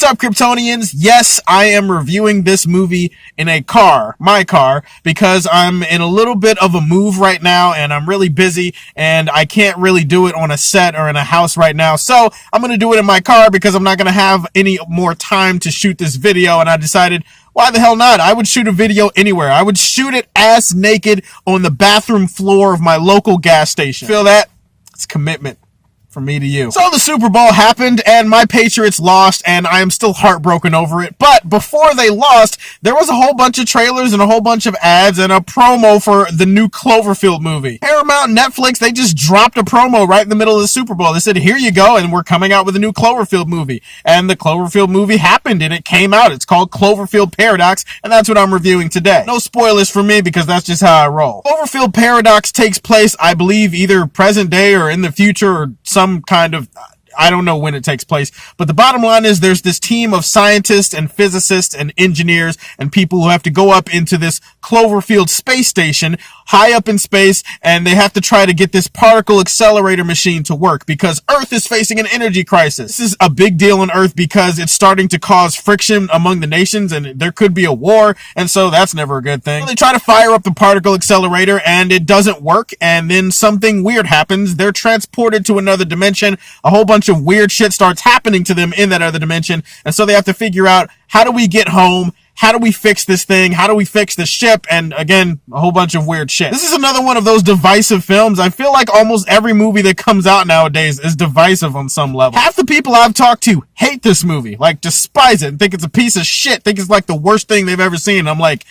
What's up, Kryptonians? Yes, I am reviewing this movie in a car, my car, because I'm in a little bit of a move right now and I'm really busy and I can't really do it on a set or in a house right now. So I'm going to do it in my car because I'm not going to have any more time to shoot this video. And I decided, why the hell not? I would shoot a video anywhere. I would shoot it ass naked on the bathroom floor of my local gas station. Feel that? It's commitment. From me to you. So the Super Bowl happened and my Patriots lost and I am still heartbroken over it. But before they lost, there was a whole bunch of trailers and a whole bunch of ads and a promo for the new Cloverfield movie. Paramount, Netflix, they just dropped a promo right in the middle of the Super Bowl. They said, here you go, and we're coming out with a new Cloverfield movie. And the Cloverfield movie happened and it came out. It's called Cloverfield Paradox, and that's what I'm reviewing today. No spoilers for me because that's just how I roll. Cloverfield Paradox takes place, I believe, either present day or in the future or some kind of, I don't know when it takes place, but the bottom line is there's this team of scientists and physicists and engineers and people who have to go up into this Cloverfield space station high up in space, and they have to try to get this particle accelerator machine to work because Earth is facing an energy crisis. This is a big deal on Earth because it's starting to cause friction among the nations and there could be a war, and so that's never a good thing. So they try to fire up the particle accelerator and it doesn't work, and then something weird happens. They're transported to another dimension. A whole bunch of weird shit starts happening to them in that other dimension, and so they have to figure out, how do we get home? How do we fix this thing? How do we fix the ship? And again, a whole bunch of weird shit. This is another one of those divisive films. I feel like almost every movie that comes out nowadays is divisive on some level. Half the people I've talked to hate this movie, like despise it, and think it's a piece of shit, think it's like the worst thing they've ever seen. I'm like,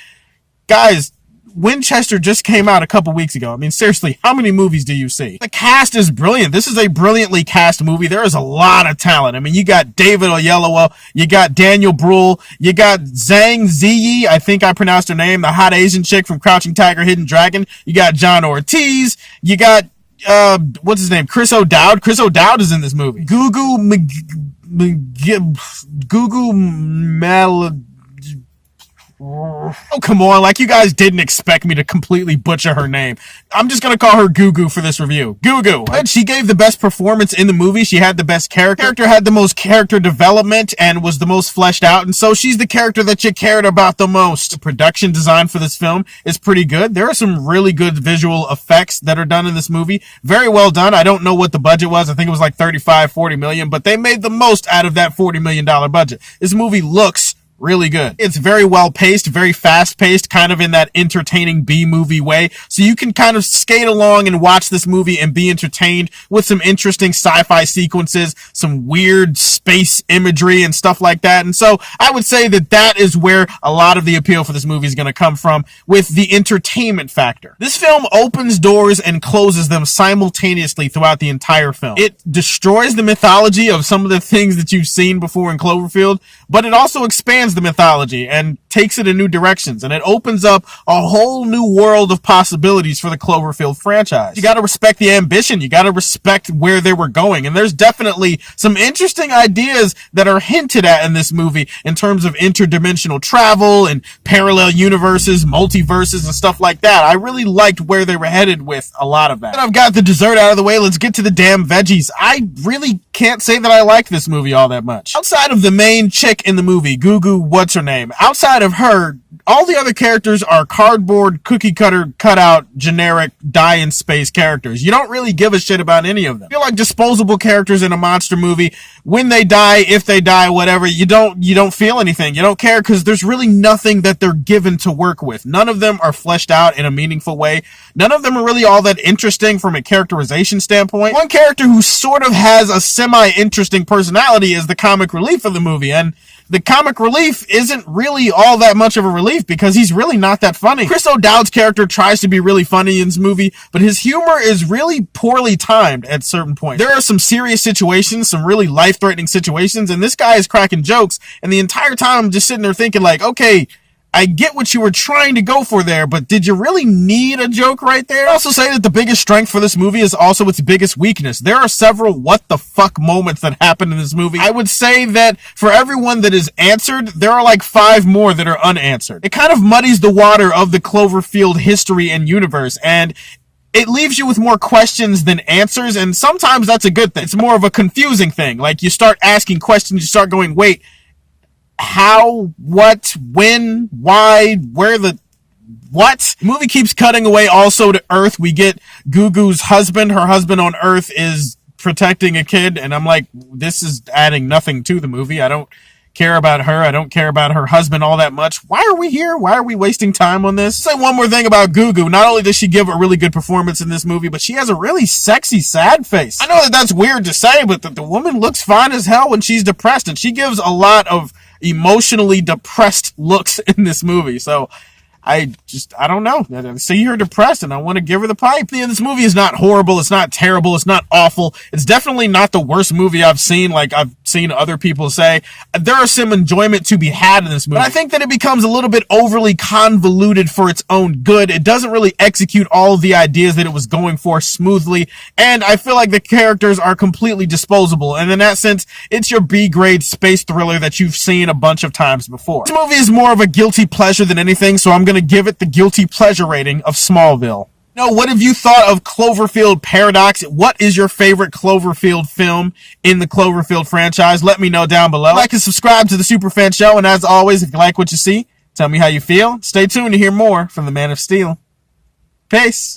guys, Winchester just came out a couple weeks ago. I mean, seriously, how many movies do you see? The cast is brilliant. This is a brilliantly cast movie. There is a lot of talent. I mean, you got David Oyelowo, you got Daniel Bruhl, you got Zhang Ziyi, I think I pronounced her name, the hot Asian chick from Crouching Tiger, Hidden Dragon. You got John Ortiz, you got, what's his name? Chris O'Dowd. Chris O'Dowd is in this movie. Gugu Mal... Oh, come on, like you guys didn't expect me to completely butcher her name. I'm just gonna call her Gugu for this review. Gugu. And she gave the best performance in the movie. She had the best character. Character had the most character development and was the most fleshed out, and so she's the character that you cared about the most. The production design for this film is pretty good. There are some really good visual effects that are done in this movie. Very well done. I don't know what the budget was. I think it was like 35-40 million, but they made the most out of that $40 million budget. This movie looks really good. It's very well paced, very fast paced, kind of in that entertaining B-movie way. So you can kind of skate along and watch this movie and be entertained with some interesting sci-fi sequences, some weird space imagery and stuff like that. And so I would say that that is where a lot of the appeal for this movie is going to come from, with the entertainment factor. This film opens doors and closes them simultaneously throughout the entire film. It destroys the mythology of some of the things that you've seen before in Cloverfield, but it also expands the mythology and takes it in new directions, and it opens up a whole new world of possibilities for the Cloverfield franchise. You gotta respect the ambition, you gotta respect where they were going, and there's definitely some interesting ideas that are hinted at in this movie in terms of interdimensional travel and parallel universes, multiverses, and stuff like that. I really liked where they were headed with a lot of that. And I've got the dessert out of the way, let's get to the damn veggies. I really can't say that I liked this movie all that much. Outside of the main chick in the movie, Gugu, what's her name? Outside of her, all the other characters are cardboard, cookie cutter, cutout, generic, die in space characters. You don't really give a shit about any of them. I feel like disposable characters in a monster movie. When they die, if they die, whatever, you don't feel anything. You don't care because there's really nothing that they're given to work with. None of them are fleshed out in a meaningful way. None of them are really all that interesting from a characterization standpoint. One character who sort of has a semi-interesting personality is the comic relief of the movie, and the comic relief isn't really all that much of a relief because he's really not that funny. Chris O'Dowd's character tries to be really funny in this movie, but his humor is really poorly timed at certain points. There are some serious situations, some really life-threatening situations, and this guy is cracking jokes, and the entire time I'm just sitting there thinking like, okay, I get what you were trying to go for there, but did you really need a joke right there? I'd also say that the biggest strength for this movie is also its biggest weakness. There are several what the fuck moments that happen in this movie. I would say that for everyone that is answered, there are like 5 more that are unanswered. It kind of muddies the water of the Cloverfield history and universe, and it leaves you with more questions than answers, and sometimes that's a good thing. It's more of a confusing thing. Like, you start asking questions, you start going, wait, how, what, when, why, where the... What? The movie keeps cutting away also to Earth. We get Gugu's husband. Her husband on Earth is protecting a kid, and I'm like, this is adding nothing to the movie. I don't care about her. I don't care about her husband all that much. Why are we here? Why are we wasting time on this? Say one more thing about Gugu. Not only does she give a really good performance in this movie, but she has a really sexy, sad face. I know that that's weird to say, but the woman looks fine as hell when she's depressed, and she gives a lot of emotionally depressed looks in this movie. So I don't know. I see her depressed and I want to give her the pipe. This movie is not horrible. It's not terrible. It's not awful. It's definitely not the worst movie I've seen, like I've seen other people say. There is some enjoyment to be had in this movie. But I think that it becomes a little bit overly convoluted for its own good. It doesn't really execute all of the ideas that it was going for smoothly. And I feel like the characters are completely disposable. And in that sense, it's your B-grade space thriller that you've seen a bunch of times before. This movie is more of a guilty pleasure than anything, so I'm going to give it the guilty pleasure rating of Smallville. Now, what have you thought of Cloverfield Paradox? What is your favorite Cloverfield film in the Cloverfield franchise? Let me know down below. Like and subscribe to the Superfan Show, and as always, if you like what you see, tell me how you feel. Stay tuned to hear more from the Man of Steel. Peace.